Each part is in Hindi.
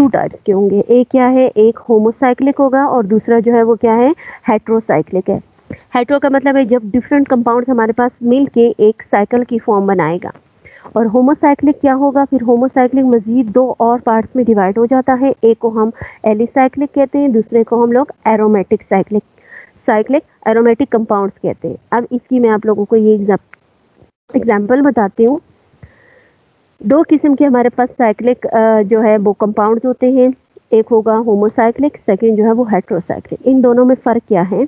टू टाइप्स के होंगे। एक क्या है, एक होमोसाइक्लिक होगा और दूसरा जो है वो क्या है, हेट्रोसाइक्लिक है। हेट्रो का मतलब है जब डिफरेंट कंपाउंड्स हमारे पास मिलके एक साइकिल की फॉर्म बनाएगा। और होमोसाइक्लिक क्या होगा, फिर होमोसाइक्लिक मजीद दो और पार्ट्स में डिवाइड हो जाता है। एक को हम एलिसाइक्लिक कहते हैं, दूसरे को हम लोग एरोमेटिक साइक्लिक एरोमेटिक कंपाउंड्स कहते हैं। अब इसकी मैं आप लोगों को ये एग्जाम्पल बताती हूँ। दो किस्म के हमारे पास साइक्लिक जो है वो कंपाउंड्स होते हैं। एक होगा होमोसाइक्लिक, सेकेंड जो है वो हेट्रोसाइक्लिक। इन दोनों में फ़र्क क्या है?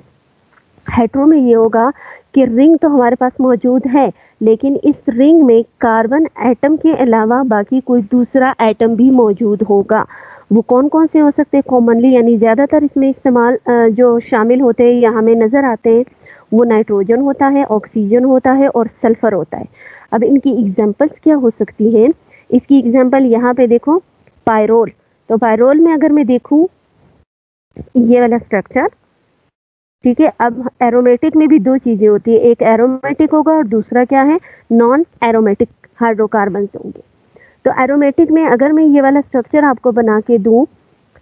हेट्रो में ये होगा कि रिंग तो हमारे पास मौजूद है, लेकिन इस रिंग में कार्बन एटम के अलावा बाकी कोई दूसरा एटम भी मौजूद होगा। वो कौन कौन से हो सकते हैं कॉमनली, यानी ज़्यादातर इसमें इस्तेमाल जो शामिल होते हैं या हमें नज़र आते हैं, वो नाइट्रोजन होता है, ऑक्सीजन होता है और सल्फर होता है। अब इनकी एग्जांपल्स क्या हो सकती हैं? इसकी एग्जांपल यहाँ पे देखो, पायरोल। तो पायरोल में अगर मैं देखूँ ये वाला स्ट्रक्चर, ठीक है। अब एरोमेटिक में भी दो चीजें होती है, एक एरोमेटिक होगा और दूसरा क्या है, नॉन एरोमेटिक हाइड्रोकार्बन होंगे। तो एरोमेटिक में अगर मैं ये वाला स्ट्रक्चर आपको बना के दूं,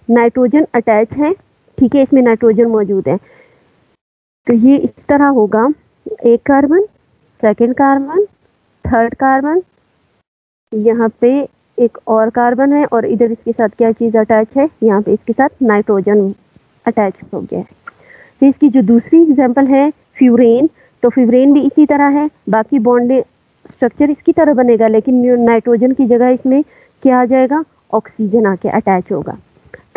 नाइट्रोजन अटैच है, ठीक है, इसमें नाइट्रोजन मौजूद है, तो ये इस तरह होगा, एक carbon, second carbon, third carbon, यहाँ पे एक और कार्बन है और इधर इसके साथ क्या चीज अटैच है, यहाँ पे इसके साथ नाइट्रोजन अटैच हो गया है। तो इसकी जो दूसरी एग्जांपल है फ्यूरेन, तो फ्यूरेन भी इसी तरह है, बाकी बॉन्ड स्ट्रक्चर इसकी तरह बनेगा, लेकिन नाइट्रोजन की जगह इसमें क्या आ जाएगा, ऑक्सीजन आके अटैच होगा।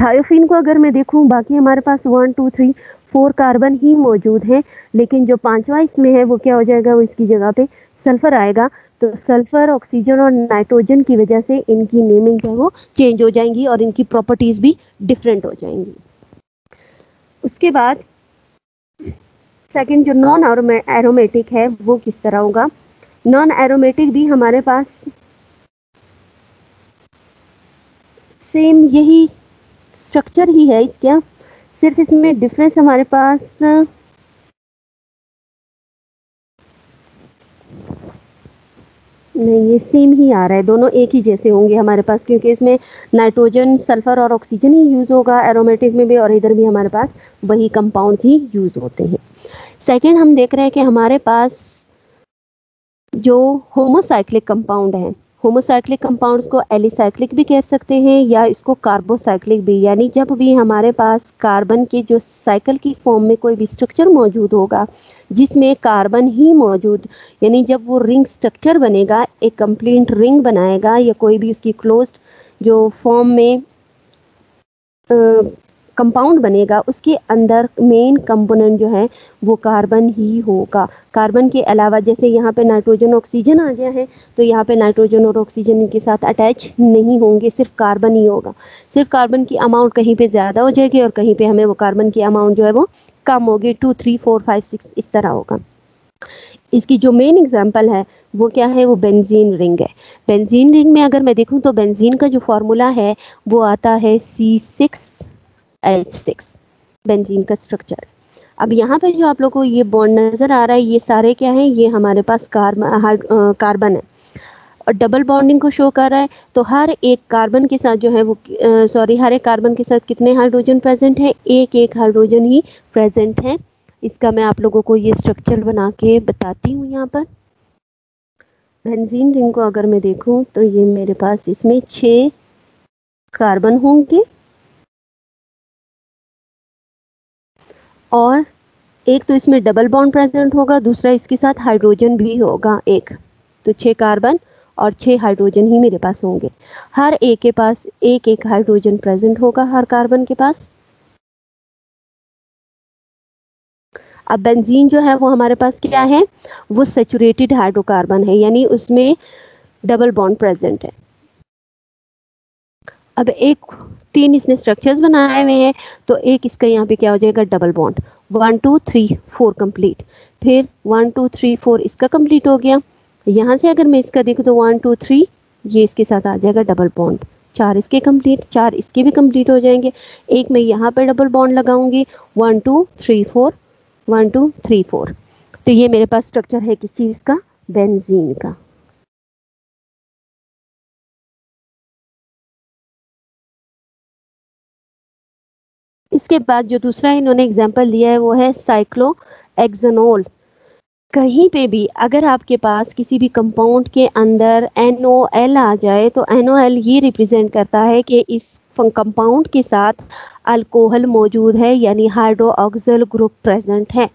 थायोफिन को अगर मैं देखूं, बाकी हमारे पास 1 2 3 4 कार्बन ही मौजूद हैं, लेकिन जो पांचवा इसमें है वो क्या हो जाएगा, वो इसकी जगह पे सल्फर आएगा। तो सल्फर, ऑक्सीजन और नाइट्रोजन की वजह से इनकी नेमिंग है वो चेंज हो जाएंगी और इनकी प्रॉपर्टीज भी डिफरेंट हो जाएंगी। उसके बाद सेकंड जो नॉन एरोमेटिक है वो किस तरह होगा? नॉन एरोमेटिक भी हमारे पास सेम यही स्ट्रक्चर ही है इसका, सिर्फ इसमें डिफरेंस हमारे पास नहीं, ये सेम ही आ रहा है, दोनों एक ही जैसे होंगे हमारे पास, क्योंकि इसमें नाइट्रोजन, सल्फर और ऑक्सीजन ही यूज होगा एरोमेटिक में भी, और इधर भी हमारे पास वही कंपाउंड्स ही यूज होते हैं। सेकंड हम देख रहे हैं कि हमारे पास जो होमोसाइक्लिक कंपाउंड है, होमोसाइक्लिक कंपाउंड्स को एलिसाइक्लिक भी कह सकते हैं या इसको कार्बोसाइक्लिक भी, यानी जब भी हमारे पास कार्बन के जो साइकिल की फॉर्म में कोई भी स्ट्रक्चर मौजूद होगा जिसमें कार्बन ही मौजूद, यानी जब वो रिंग स्ट्रक्चर बनेगा, एक कंप्लीट रिंग बनाएगा या कोई भी उसकी क्लोज्ड जो फॉर्म में कंपाउंड बनेगा, उसके अंदर मेन कंपोनेंट जो है वो कार्बन ही होगा। कार्बन के अलावा जैसे यहाँ पे नाइट्रोजन ऑक्सीजन आ गया है, तो यहाँ पे नाइट्रोजन और ऑक्सीजन के साथ अटैच नहीं होंगे, सिर्फ कार्बन ही होगा। सिर्फ कार्बन की अमाउंट कहीं पे ज़्यादा हो जाएगी और कहीं पे हमें वो कार्बन की अमाउंट जो है वो कम होगी, 2 3 4 5 6 इस तरह होगा। इसकी जो मेन एग्जांपल है वो क्या है, वो बेंजीन रिंग है। बेंजीन रिंग में अगर मैं देखूं तो बेंजीन का जो फॉर्मूला है वो आता है C6H6, बेंजीन का स्ट्रक्चर। अब यहाँ पे जो आप लोगों को ये बॉन्ड नजर आ रहा है, ये सारे क्या है, ये हमारे पास कार्बन है और डबल बॉन्डिंग को शो कर रहा है। तो हर एक कार्बन के साथ जो है वो हर एक कार्बन के साथ कितने हाइड्रोजन प्रेजेंट है, एक एक हाइड्रोजन ही प्रेजेंट है। इसका मैं आप लोगों को ये स्ट्रक्चर बना के बताती हूँ। यहाँ पर बेंजीन रिंग को अगर मैं देखूं तो ये मेरे पास इसमें 6 कार्बन होंगे और एक तो इसमें डबल बॉन्ड प्रेजेंट होगा, दूसरा इसके साथ हाइड्रोजन भी होगा एक, तो 6 कार्बन और 6 हाइड्रोजन ही मेरे पास होंगे। हर एक के पास एक एक हाइड्रोजन प्रेजेंट होगा हर कार्बन के पास। अब बेंजीन जो है वो हमारे पास क्या है, वो सैचुरेटेड हाइड्रोकार्बन है, यानी उसमें डबल बॉन्ड प्रेजेंट है। अब एक 3 इसने स्ट्रक्चर्स बनाए हुए हैं, तो एक इसका यहाँ पे क्या हो जाएगा, डबल बॉन्ड, 1 2 3 4 कंप्लीट, फिर 1 2 3 4 इसका कंप्लीट हो गया। यहाँ से अगर मैं इसका देखूँ तो 1 2 3 ये इसके साथ आ जाएगा डबल बॉन्ड, 4 इसके कंप्लीट, 4 इसके भी कंप्लीट हो जाएंगे। एक मैं यहाँ पर डबल बॉन्ड लगाऊंगी, 1 2 3 4 1 2 3 4, तो ये मेरे पास स्ट्रक्चर है किस चीज़ का, बेंजीन का। इसके बाद जो दूसरा इन्होंने एग्जाम्पल दिया है वो है साइक्लोहेक्सेनोल। कहीं पे भी अगर आपके पास किसी भी कंपाउंड के अंदर NOL आ जाए तो NOL ये रिप्रेजेंट करता है कि इस कंपाउंड के साथ अल्कोहल मौजूद है, यानी हाइड्रोक्सिल ग्रुप प्रेजेंट है,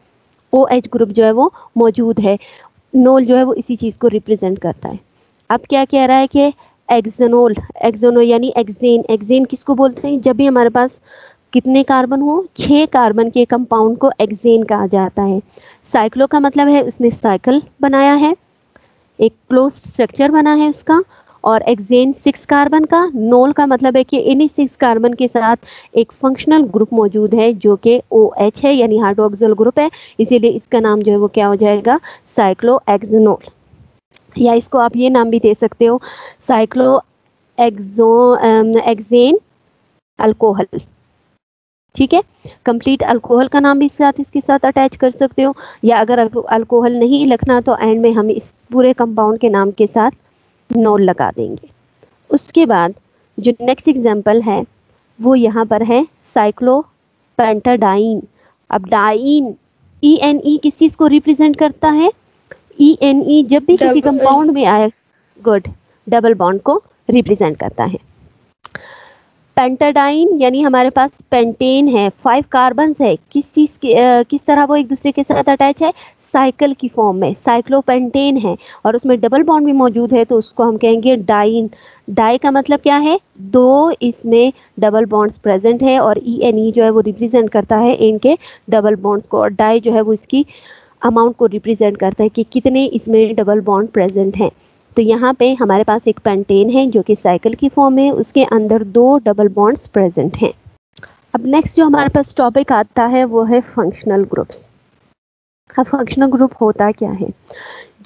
OH ग्रुप जो है वो मौजूद है। नोल जो है वो इसी चीज़ को रिप्रेजेंट करता है। अब क्या कह रहा है कि एक्सेनोल, एक्सेनोल यानी एक्सेन, एक्सेन किसको बोलते हैं? जब भी हमारे पास कितने कार्बन हो, 6 कार्बन के कंपाउंड को एक्सेन कहा जाता है। साइक्लो का मतलब है उसने साइकिल बनाया है, एक क्लोज स्ट्रक्चर बना है उसका। और एक्सेन 6 कार्बन का, नोल का मतलब है कि इन्हीं 6 कार्बन के साथ एक फंक्शनल ग्रुप मौजूद है जो कि OH है, यानी हाइड्रोक्सिल ग्रुप है, इसीलिए इसका नाम जो है वो क्या हो जाएगा? साइक्लोहेक्सेनोल। या इसको आप ये नाम भी दे सकते हो, साइक्लो एक्सेन अल्कोहल। ठीक है, कंप्लीट अल्कोहल का नाम भी इसके साथ अटैच कर सकते हो, या अगर अल्कोहल नहीं लिखना तो एंड में हम इस पूरे कंपाउंड के नाम के साथ नोल लगा देंगे। उसके बाद जो नेक्स्ट एग्जांपल है वो यहाँ पर है साइक्लोपेंटाडाइन। अब डाइन, ENE किस चीज़ को रिप्रेजेंट करता है? ENE जब भी किसी कंपाउंड में आए, गुड, डबल बॉन्ड को रिप्रेजेंट करता है। पेंटाडाइन यानी हमारे पास पेंटेन है, 5 कार्बन है, किस चीज के किस तरह वो एक दूसरे के साथ अटैच है? साइकिल की फॉर्म में, साइक्लोपेंटेन है, और उसमें डबल बॉन्ड भी मौजूद है तो उसको हम कहेंगे डाइन। डाई का मतलब क्या है? 2 इसमें डबल बॉन्ड्स प्रेजेंट है, और ENE जो है वो रिप्रेजेंट करता है इनके डबल बॉन्ड्स को, और डाई जो है वो इसकी अमाउंट को रिप्रेजेंट करता है कि कितने इसमें डबल बॉन्ड प्रेजेंट हैं। तो यहाँ पे हमारे पास एक पेंटेन है जो कि साइकिल की फॉर्म है, उसके अंदर 2 डबल बॉन्ड्स प्रेजेंट हैं। अब नेक्स्ट जो हमारे पास टॉपिक आता है वो है फंक्शनल ग्रुप्स। अब फंक्शनल ग्रुप होता क्या है?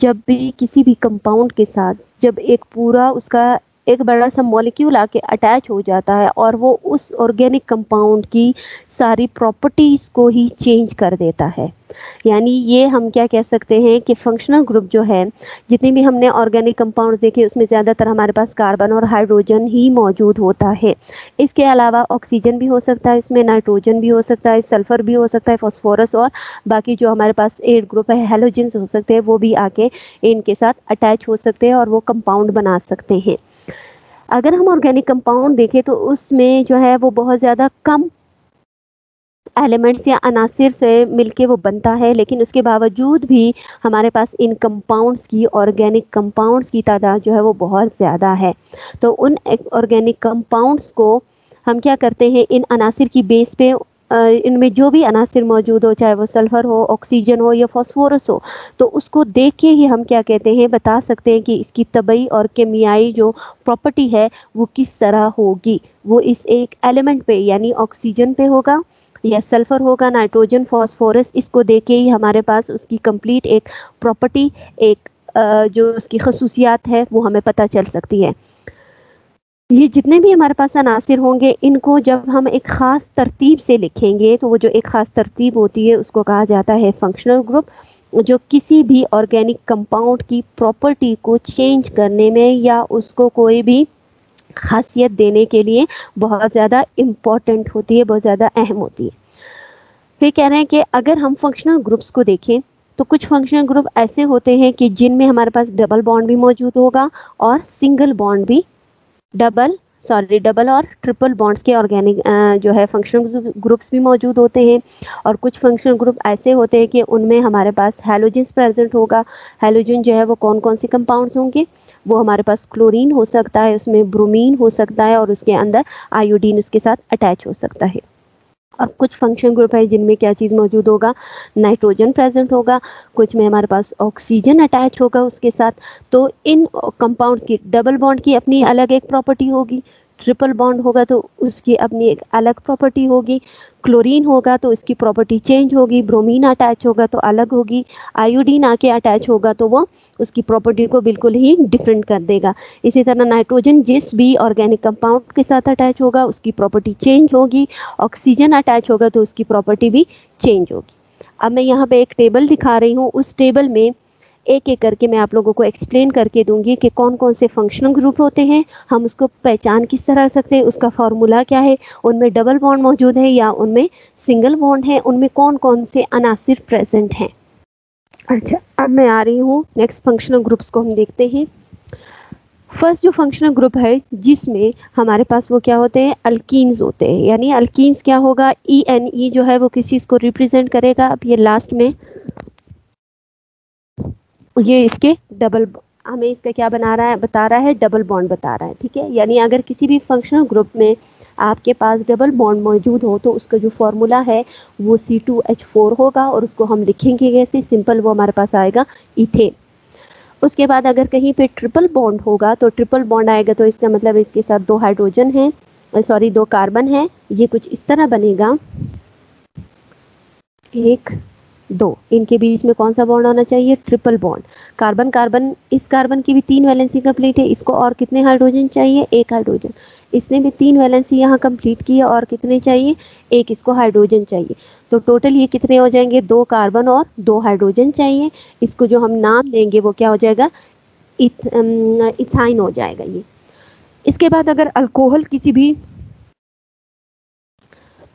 जब भी किसी भी कंपाउंड के साथ जब एक पूरा उसका एक बड़ा सा मॉलिक्यूल आके अटैच हो जाता है और वो उस ऑर्गेनिक कंपाउंड की सारी प्रॉपर्टीज़ को ही चेंज कर देता है, यानी ये हम क्या कह सकते हैं कि फंक्शनल ग्रुप जो है, जितने भी हमने ऑर्गेनिक कंपाउंड देखे उसमें ज़्यादातर हमारे पास कार्बन और हाइड्रोजन ही मौजूद होता है। इसके अलावा ऑक्सीजन भी हो सकता है, इसमें नाइट्रोजन भी हो सकता है, सल्फर भी हो सकता है, फॉस्फोरस, और बाकी जो हमारे पास 8 ग्रुप है, हेलोजेंस हो सकते हैं, वो भी आके इनके साथ अटैच हो सकते हैं और वो कंपाउंड बना सकते हैं। अगर हम ऑर्गेनिक कंपाउंड देखें तो उसमें जो है वो बहुत ज़्यादा कम एलिमेंट्स या अनासिर से मिलके वो बनता है, लेकिन उसके बावजूद भी हमारे पास इन कंपाउंड्स की, ऑर्गेनिक कंपाउंड्स की तादाद जो है वो बहुत ज़्यादा है। तो उन ऑर्गेनिक कंपाउंड्स को हम क्या करते हैं, इन अनासिर की बेस पे इनमें जो भी अनासिर मौजूद हो, चाहे वो सल्फ़र हो, ऑक्सीजन हो या फॉस्फोरस हो, तो उसको देख के ही हम क्या कहते हैं, बता सकते हैं कि इसकी तबई और केमियाई जो प्रॉपर्टी है वो किस तरह होगी। वो इस एक एलिमेंट पे यानी ऑक्सीजन पे होगा या सल्फर होगा, नाइट्रोजन, फॉस्फोरस, इसको देख के ही हमारे पास उसकी कंप्लीट एक प्रॉपर्टी, एक जो उसकी खसूसियात है वो हमें पता चल सकती है। ये जितने भी हमारे पास अनासिर होंगे, इनको जब हम एक ख़ास तरतीब से लिखेंगे तो वो जो एक ख़ास तरतीब होती है उसको कहा जाता है फंक्शनल ग्रुप, जो किसी भी ऑर्गेनिक कंपाउंड की प्रॉपर्टी को चेंज करने में या उसको कोई भी खासियत देने के लिए बहुत ज़्यादा इम्पॉर्टेंट होती है, बहुत ज़्यादा अहम होती है। फिर कह रहे हैं कि अगर हम फंक्शनल ग्रुप्स को देखें तो कुछ फंक्शनल ग्रुप ऐसे होते हैं कि जिनमें हमारे पास डबल बॉन्ड भी मौजूद होगा और सिंगल बॉन्ड भी, डबल और ट्रिपल बॉन्ड्स के ऑर्गेनिक जो है फंक्शनल ग्रुप्स भी मौजूद होते हैं। और कुछ फंक्शनल ग्रुप ऐसे होते हैं कि उनमें हमारे पास हैलोजेंस प्रेजेंट होगा। हैलोजन जो है वो कौन कौन से कंपाउंड्स होंगे? वो हमारे पास क्लोरीन हो सकता है, उसमें ब्रोमीन हो सकता है, और उसके अंदर आयोडीन उसके साथ अटैच हो सकता है। और कुछ फंक्शन ग्रुप है जिनमें क्या चीज़ मौजूद होगा? नाइट्रोजन प्रेजेंट होगा, कुछ में हमारे पास ऑक्सीजन अटैच होगा उसके साथ। तो इन कंपाउंड की डबल बॉन्ड की अपनी अलग एक प्रॉपर्टी होगी, ट्रिपल बॉन्ड होगा तो उसकी अपनी एक अलग प्रॉपर्टी होगी, क्लोरीन होगा तो इसकी प्रॉपर्टी चेंज होगी, ब्रोमीन अटैच होगा तो अलग होगी, आयोडीन आके अटैच होगा तो वो उसकी प्रॉपर्टी को बिल्कुल ही डिफरेंट कर देगा। इसी तरह नाइट्रोजन जिस भी ऑर्गेनिक कंपाउंड के साथ अटैच होगा उसकी प्रॉपर्टी चेंज होगी, ऑक्सीजन अटैच होगा तो उसकी प्रॉपर्टी भी चेंज होगी। अब मैं यहाँ पे एक टेबल दिखा रही हूँ, उस टेबल में एक एक करके मैं आप लोगों को एक्सप्लेन करके दूंगी कि कौन कौन से फंक्शनल ग्रुप होते हैं, हम उसको पहचान किस तरह सकते हैं, उसका फॉर्मूला क्या है, उनमें डबल बॉन्ड मौजूद है या उनमें सिंगल बॉन्ड है, उनमें कौन कौन से अनासिर प्रेजेंट हैं। अच्छा, अब मैं आ रही हूँ नेक्स्ट फंक्शनल ग्रुप्स को हम देखते हैं। फर्स्ट जो फंक्शनल ग्रुप है जिसमें हमारे पास वो क्या होते हैं, अल्कीन्स होते हैं। यानी अल्कीन्स क्या होगा, ई एन ई जो है वो किस चीज़ को रिप्रेजेंट करेगा। अब ये लास्ट में ये इसके डबल, हमें इसका क्या बना रहा है, बता रहा है डबल बॉन्ड बता रहा है। ठीक है, यानी अगर किसी भी फंक्शनल ग्रुप में आपके पास डबल बॉन्ड मौजूद हो तो उसका जो फॉर्मूला है वो C2H4 होगा और उसको हम लिखेंगे कैसे, सिंपल, वो हमारे पास आएगा इथेन। उसके बाद अगर कहीं पे ट्रिपल बॉन्ड होगा तो ट्रिपल बॉन्ड आएगा तो इसका मतलब इसके साथ दो हाइड्रोजन है, सॉरी दो कार्बन है, ये कुछ इस तरह बनेगा, एक दो, इनके बीच में कौन सा बॉन्ड होना चाहिए, ट्रिपल बॉन्ड। कार्बन कार्बन, इस कार्बन की भी 3 वैलेंसी कंप्लीट है, इसको और कितने हाइड्रोजन चाहिए, एक हाइड्रोजन। इसने भी 3 वैलेंसी यहाँ कंप्लीट की है और कितने चाहिए, एक इसको हाइड्रोजन चाहिए। तो टोटल ये कितने हो जाएंगे, 2 कार्बन और 2 हाइड्रोजन चाहिए। इसको जो हम नाम देंगे वो क्या हो जाएगा, इथाइन हो जाएगा ये। इसके बाद अगर अल्कोहल किसी भी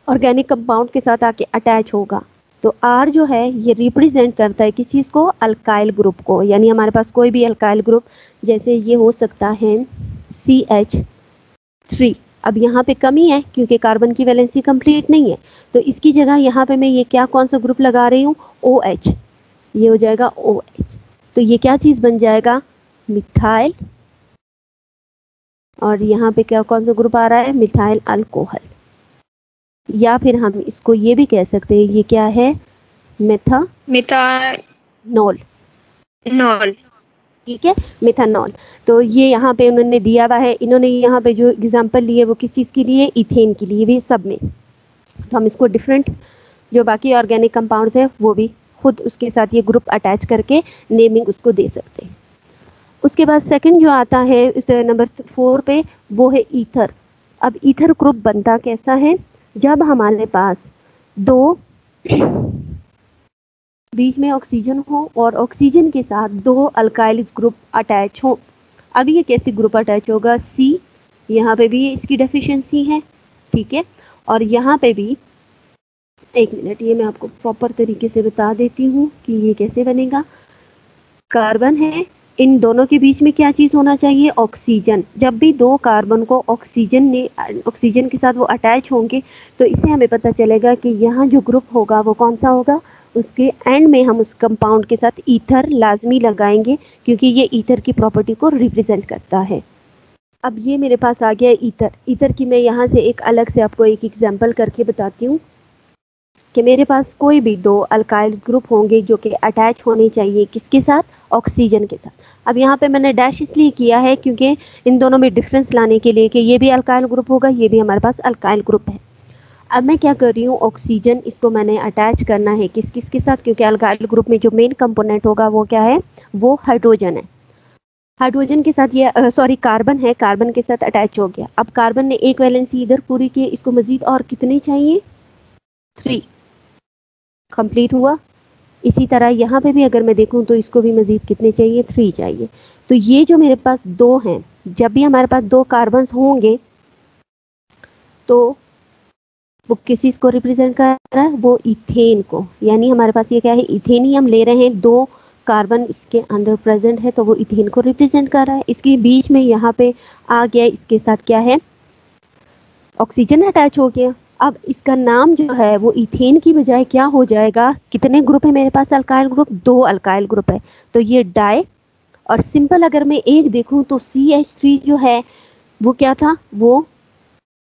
ऑर्गेनिक कंपाउंड के साथ आके अटैच होगा तो R जो है ये रिप्रेजेंट करता है किस चीज़ को, अल्काइल ग्रुप को। यानी हमारे पास कोई भी अल्काइल ग्रुप, जैसे ये हो सकता है CH3। अब यहाँ पे कमी है क्योंकि कार्बन की वैलेंसी कंप्लीट नहीं है, तो इसकी जगह यहाँ पे मैं ये क्या कौन सा ग्रुप लगा रही हूँ, OH, ये हो जाएगा OH। तो ये क्या चीज़ बन जाएगा, मिथाइल, और यहाँ पे क्या कौन सा ग्रुप आ रहा है, मिथाइल अल्कोहल। या फिर हम इसको ये भी कह सकते हैं, ये क्या है, मिथानॉल। ठीक है, मिथानॉल। तो ये यहाँ पे उन्होंने दिया हुआ है, इन्होंने यहाँ पे जो एग्जांपल लिए वो किस चीज़ के लिए, इथेन के लिए भी सब में। तो हम इसको डिफरेंट जो बाकी ऑर्गेनिक कंपाउंड्स है वो भी खुद उसके साथ ये ग्रुप अटैच करके नेमिंग उसको दे सकते हैं। उसके बाद सेकंड जो आता है उस नंबर 4 पे, वो है ईथर। अब ईथर ग्रुप बनता कैसा है, जब हमारे पास दो बीच में ऑक्सीजन हो और ऑक्सीजन के साथ दो अल्काइल ग्रुप अटैच हो। अब ये कैसे ग्रुप अटैच होगा, C, यहाँ पे भी इसकी डेफिशिएंसी है, ठीक है, और यहाँ पे भी, एक मिनट, ये मैं आपको प्रॉपर तरीके से बता देती हूँ कि ये कैसे बनेगा। कार्बन है, इन दोनों के बीच में क्या चीज़ होना चाहिए, ऑक्सीजन। जब भी दो कार्बन को ऑक्सीजन के साथ वो अटैच होंगे तो इससे हमें पता चलेगा कि यहाँ जो ग्रुप होगा वो कौन सा होगा। उसके एंड में हम उस कंपाउंड के साथ ईथर लाजमी लगाएंगे क्योंकि ये ईथर की प्रॉपर्टी को रिप्रेजेंट करता है। अब ये मेरे पास आ गया ईथर। ईथर की मैं यहाँ से एक अलग से आपको एक एग्जाम्पल करके बताती हूँ कि मेरे पास कोई भी दो अल्काइल ग्रुप होंगे जो कि अटैच होने चाहिए किसके साथ, ऑक्सीजन के साथ। अब यहाँ पे मैंने डैश इसलिए किया है क्योंकि इन दोनों में डिफरेंस लाने के लिए कि ये भी अल्काइल ग्रुप होगा, ये भी हमारे पास अल्काइल ग्रुप है। अब मैं क्या कर रही हूँ, ऑक्सीजन इसको मैंने अटैच करना है किस किस के साथ, क्योंकि अल्काइल ग्रुप में जो मेन कंपोनेंट होगा वो क्या है, वो हाइड्रोजन है। हाइड्रोजन के साथ ये सॉरी कार्बन है, कार्बन के साथ अटैच हो गया। अब कार्बन ने एक वैलेंसी इधर पूरी की, इसको मजीद और कितने चाहिए, 3 कंप्लीट हुआ। इसी तरह यहाँ पे भी अगर मैं देखूँ तो इसको भी मजीद कितने चाहिए, 3 चाहिए। तो ये जो मेरे पास दो हैं, जब भी हमारे पास दो कार्बन होंगे तो वो किस चीज़ को रिप्रेजेंट कर रहा है, वो इथेन को। यानी हमारे पास ये क्या है, इथेन ही हम ले रहे हैं, दो कार्बन इसके अंदर प्रेजेंट है तो वो इथेन को रिप्रेजेंट कर रहा है। इसके बीच में यहाँ पे आ गया, इसके साथ क्या है, ऑक्सीजन अटैच हो गया। अब इसका नाम जो है वो इथेन की बजाय क्या हो जाएगा, कितने ग्रुप है मेरे पास अल्काइल ग्रुप, 2 अल्काइल ग्रुप है, तो ये डाई। और सिंपल अगर मैं एक देखूं तो CH3 जो है वो क्या था, वो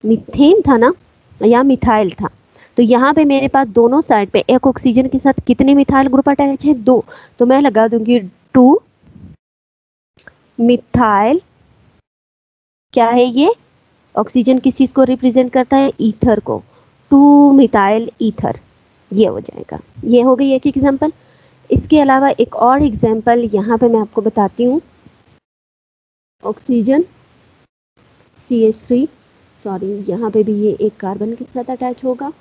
मीथेन था ना, या मिथाइल था। तो यहाँ पे मेरे पास दोनों साइड पे एक ऑक्सीजन के साथ कितने मिथाइल ग्रुप अटैच है, 2। तो मैं लगा दूंगी 2 मिथाइल, क्या है ये, ऑक्सीजन किस चीज़ को रिप्रेजेंट करता है, ईथर को, 2 मिथाइल ईथर, ये हो जाएगा। ये हो गई एक एग्जांपल। इसके अलावा एक और एग्जांपल यहाँ पे मैं आपको बताती हूँ। ऑक्सीजन CH3, सॉरी यहाँ पे भी ये एक कार्बन के साथ अटैच होगा,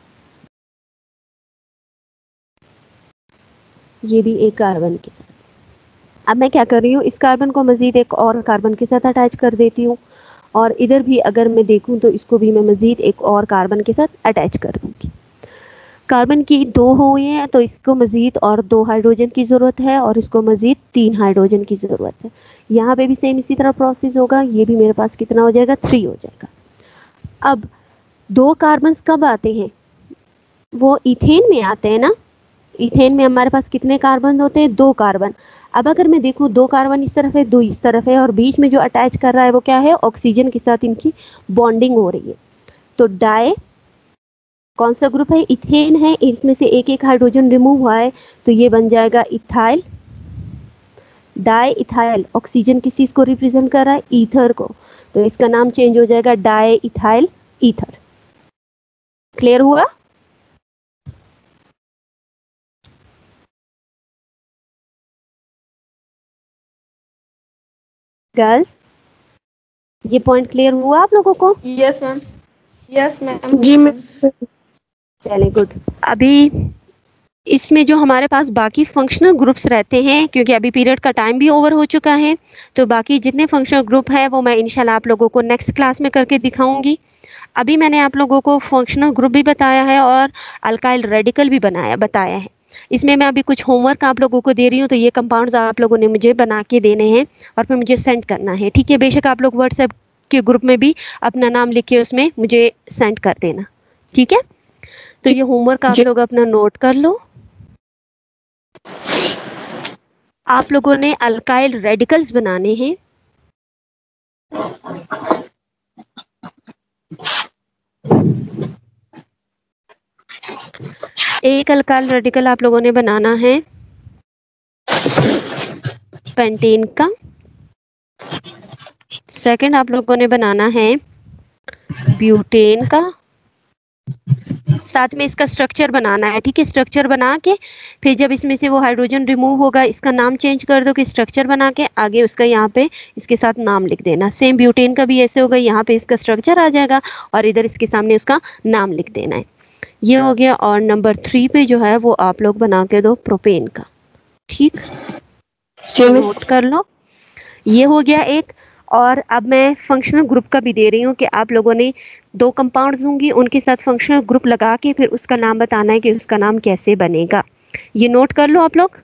ये भी एक कार्बन के साथ। अब मैं क्या कर रही हूँ, इस कार्बन को मज़ीद एक और कार्बन के साथ अटैच कर देती हूँ, और इधर भी अगर मैं देखूँ तो इसको भी मैं मज़ीद एक और कार्बन के साथ अटैच कर दूँगी। कार्बन की 2 हुए हैं तो इसको मज़ीद और 2 हाइड्रोजन की ज़रूरत है, और इसको मज़ीद 3 हाइड्रोजन की ज़रूरत है। यहाँ पे भी सेम इसी तरह प्रोसेस होगा, ये भी मेरे पास कितना हो जाएगा, 3 हो जाएगा। अब 2 कार्बन्स कब आते हैं, वो इथेन में आते हैं ना। इथेन में हमारे पास कितने कार्बन होते हैं, 2 कार्बन। अब अगर मैं देखूँ 2 कार्बन इस तरफ है, 2 इस तरफ है, और बीच में जो अटैच कर रहा है वो क्या है, ऑक्सीजन के साथ इनकी बॉन्डिंग हो रही है। तो डाई कौन सा ग्रुप है, इथेन है, इसमें से एक एक हाइड्रोजन रिमूव हुआ है, तो ये बन जाएगा इथाइल। डाई इथाइल, ऑक्सीजन किस चीज को रिप्रेजेंट कर रहा है, ईथर को, तो इसका नाम चेंज हो जाएगा डाई इथाइल ईथर। क्लियर हुआ? गर्ल्स, ये पॉइंट क्लियर हुआ आप लोगों को? Yes ma'am, yes ma'am. जी मैम। चलिए गुड। अभी इसमें जो हमारे पास बाकी फंक्शनल ग्रुप्स रहते हैं, क्योंकि अभी पीरियड का टाइम भी ओवर हो चुका है, तो बाकी जितने फंक्शनल ग्रुप है वो मैं इंशाल्लाह आप लोगों को नेक्स्ट क्लास में करके दिखाऊंगी। अभी मैंने आप लोगों को फंक्शनल ग्रुप भी बताया है और अल्काइल रेडिकल भी बताया है। इसमें मैं अभी कुछ होमवर्क आप लोगों को दे रही हूँ, तो ये कंपाउंड्स आप लोगों ने मुझे बना के देने हैं और फिर मुझे सेंड करना है, ठीक है? बेशक आप लोग व्हाट्सएप के ग्रुप में भी अपना नाम लिख के उसमें मुझे सेंड कर देना, ठीक है? तो ये होमवर्क आप लोग अपना नोट कर लो। आप लोगों ने अल्काइल रेडिकल्स बनाने हैं। एक अल्काइल रेडिकल आप लोगों ने बनाना है पेंटेन का। सेकंड आप लोगों ने बनाना है ब्यूटेन का। साथ में इसका स्ट्रक्चर बनाना है, ठीक है? स्ट्रक्चर बना के फिर जब इसमें से वो हाइड्रोजन रिमूव होगा, इसका नाम चेंज कर दो कि स्ट्रक्चर बना के आगे उसका यहाँ पे इसके साथ नाम लिख देना। सेम ब्यूटेन का भी ऐसे होगा, यहाँ पे इसका स्ट्रक्चर आ जाएगा और इधर इसके सामने उसका नाम लिख देना है। ये हो गया। और नंबर 3 पे जो है वो आप लोग बना के दो प्रोपेन का, ठीक? नोट कर लो, ये हो गया एक। और अब मैं फंक्शनल ग्रुप का भी दे रही हूँ कि आप लोगों ने 2 कंपाउंड्स दूंगी, उनके साथ फंक्शनल ग्रुप लगा के फिर उसका नाम बताना है कि उसका नाम कैसे बनेगा। ये नोट कर लो आप लोग।